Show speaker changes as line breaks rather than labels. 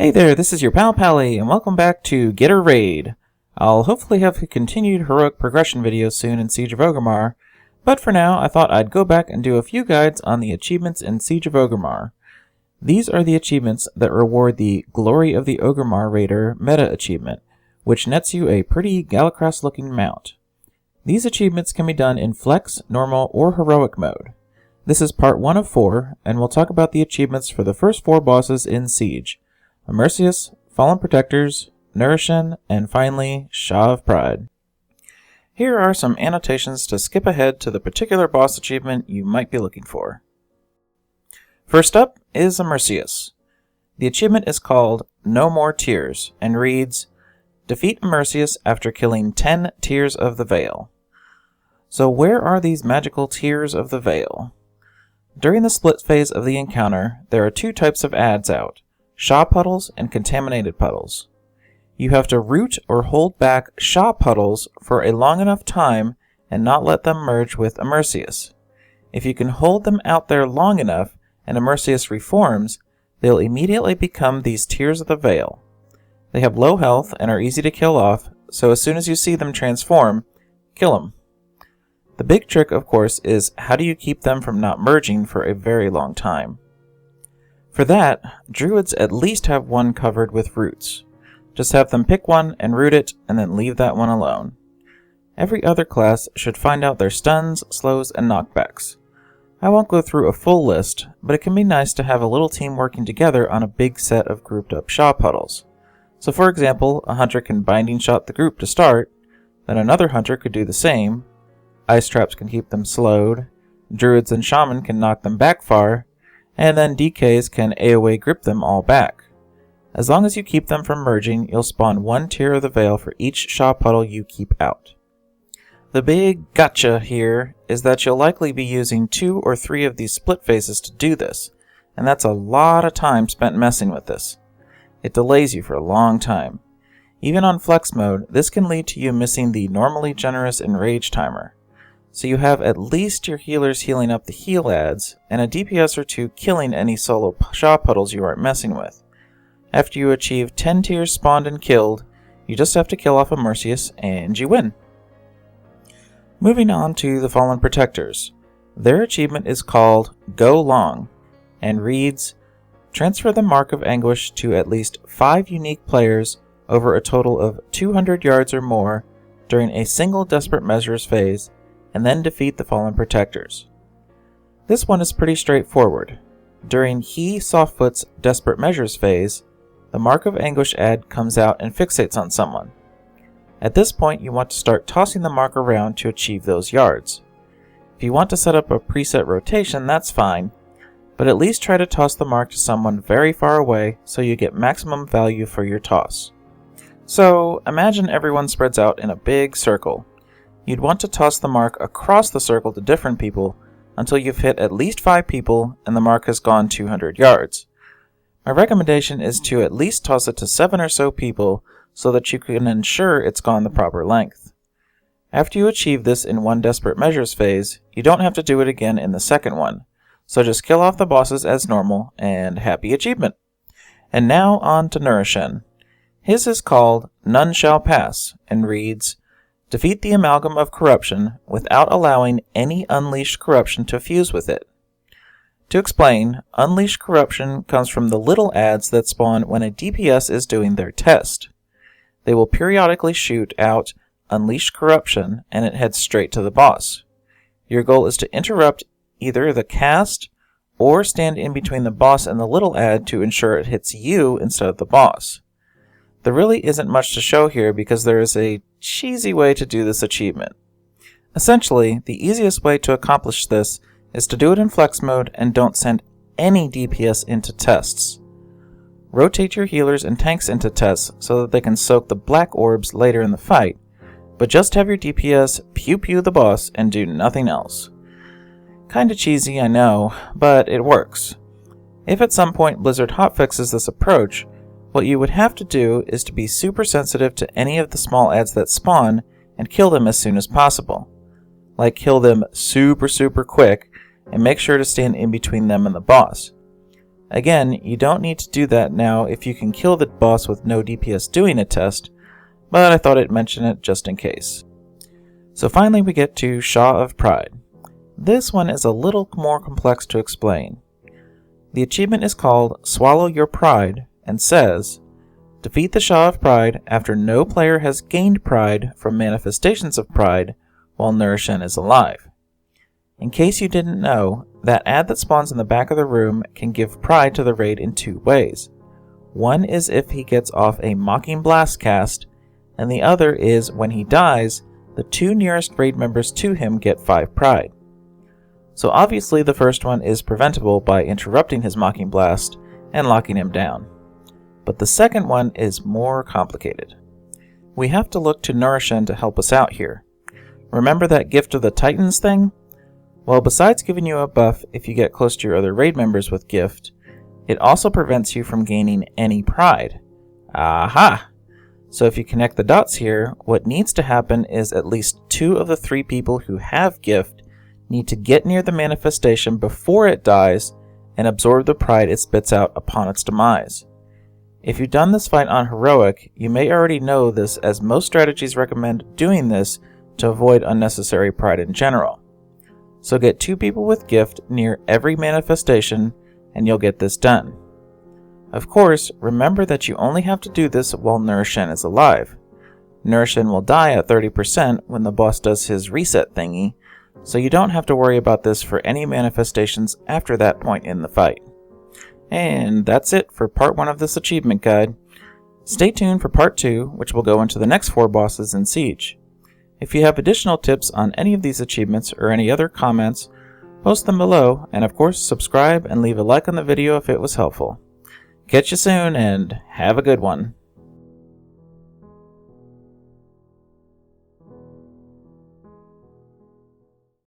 Hey there, this is your Pal Pallie, and welcome back to Get a Raid. I'll hopefully have a continued heroic progression video soon in Siege of Orgrimmar, but for now I thought I'd go back and do a few guides on the achievements in Siege of Orgrimmar. These are the achievements that reward the Glory of the Orgrimmar Raider meta achievement, which nets you a pretty Galakras looking mount. These achievements can be done in Flex, Normal, or Heroic mode. This is part 1 of 4, and we'll talk about the achievements for the first 4 bosses in Siege: Immerseus, Fallen Protectors, Norushen, and finally, Sha of Pride. Here are some annotations to skip ahead to the particular boss achievement you might be looking for. First up is Immerseus. The achievement is called No More Tears and reads, defeat Immerseus after killing 10 Tears of the Veil. So where are these magical Tears of the Veil? During the split phase of the encounter, there are 2 types of adds out: Sha puddles and contaminated puddles. You have to root or hold back Sha puddles for a long enough time and not let them merge with Immerseus. If you can hold them out there long enough and Immerseus reforms, they'll immediately become these Tears of the Veil. They have low health and are easy to kill off, so as soon as you see them transform, kill them. The big trick, of course, is how do you keep them from not merging for a very long time? For that, druids at least have one covered with roots. Just have them pick one and root it, and then leave that one alone. Every other class should find out their stuns, slows, and knockbacks. I won't go through a full list, but it can be nice to have a little team working together on a big set of grouped up Sha puddles. So for example, a hunter can binding shot the group to start, then another hunter could do the same, ice traps can keep them slowed, druids and shaman can knock them back far, and then DKs can AoE grip them all back. As long as you keep them from merging, you'll spawn 1 Tear of the Veil for each Sha puddle you keep out. The big gotcha here is that you'll likely be using 2 or 3 of these split phases to do this, and that's a lot of time spent messing with this. It delays you for a long time. Even on Flex mode, this can lead to you missing the normally generous enrage timer. So you have at least your healers healing up the heal adds, and a DPS or 2 killing any solo Sha puddles you aren't messing with. After you achieve 10 Tears spawned and killed, you just have to kill off Immerseus and you win. Moving on to the Fallen Protectors. Their achievement is called Go Long, and reads, transfer the Mark of Anguish to at least 5 unique players over a total of 200 yards or more during a single Desperate Measures phase, and then defeat the Fallen Protectors. This one is pretty straightforward. During He Softfoot's Desperate Measures phase, the Mark of Anguish ad comes out and fixates on someone. At this point, you want to start tossing the mark around to achieve those yards. If you want to set up a preset rotation, that's fine, but at least try to toss the mark to someone very far away so you get maximum value for your toss. So, imagine everyone spreads out in a big circle. You'd want to toss the mark across the circle to different people until you've hit at least 5 people and the mark has gone 200 yards. My recommendation is to at least toss it to 7 or so people so that you can ensure it's gone the proper length. After you achieve this in one Desperate Measures phase, you don't have to do it again in the second one, so just kill off the bosses as normal and happy achievement. And now on to Norushen. His is called None Shall Pass and reads, defeat the Amalgam of Corruption without allowing any Unleashed Corruption to fuse with it. To explain, Unleashed Corruption comes from the little adds that spawn when a DPS is doing their test. They will periodically shoot out Unleashed Corruption and it heads straight to the boss. Your goal is to interrupt either the cast or stand in between the boss and the little add to ensure it hits you instead of the boss. There really isn't much to show here because there is a cheesy way to do this achievement. Essentially, the easiest way to accomplish this is to do it in Flex mode and don't send any DPS into tests. Rotate your healers and tanks into tests so that they can soak the black orbs later in the fight, but just have your DPS pew-pew the boss and do nothing else. Kinda cheesy, I know, but it works. If at some point Blizzard hotfixes this approach, what you would have to do is to be super sensitive to any of the small adds that spawn and kill them as soon as possible. Like kill them super quick and make sure to stand in between them and the boss. Again, you don't need to do that now if you can kill the boss with no DPS doing a test, but I thought I'd mention it just in case. So finally we get to Sha of Pride. This one is a little more complex to explain. The achievement is called Swallow Your Pride and says, defeat the Sha of Pride after no player has gained pride from manifestations of pride while Norushen is alive. In case you didn't know, that ad that spawns in the back of the room can give pride to the raid in two ways. One is if he gets off a Mocking Blast cast, and the other is when he dies, the two nearest raid members to him get 5 pride. So obviously the first one is preventable by interrupting his Mocking Blast and locking him down. But the second one is more complicated. We have to look to Norushen to help us out here. Remember that Gift of the Titans thing? Well, besides giving you a buff if you get close to your other raid members with Gift, it also prevents you from gaining any pride. Aha! So if you connect the dots here, what needs to happen is at least 2 of the 3 people who have Gift need to get near the manifestation before it dies and absorb the pride it spits out upon its demise. If you've done this fight on Heroic, you may already know this, as most strategies recommend doing this to avoid unnecessary pride in general. So get 2 people with Gift near every manifestation and you'll get this done. Of course, remember that you only have to do this while Norushen is alive. Norushen will die at 30% when the boss does his reset thingy, so you don't have to worry about this for any manifestations after that point in the fight. And that's it for part 1 of this achievement guide. Stay tuned for part 2, which will go into the next 4 bosses in Siege. If you have additional tips on any of these achievements or any other comments, post them below, and of course subscribe and leave a like on the video if it was helpful. Catch you soon, and have a good one.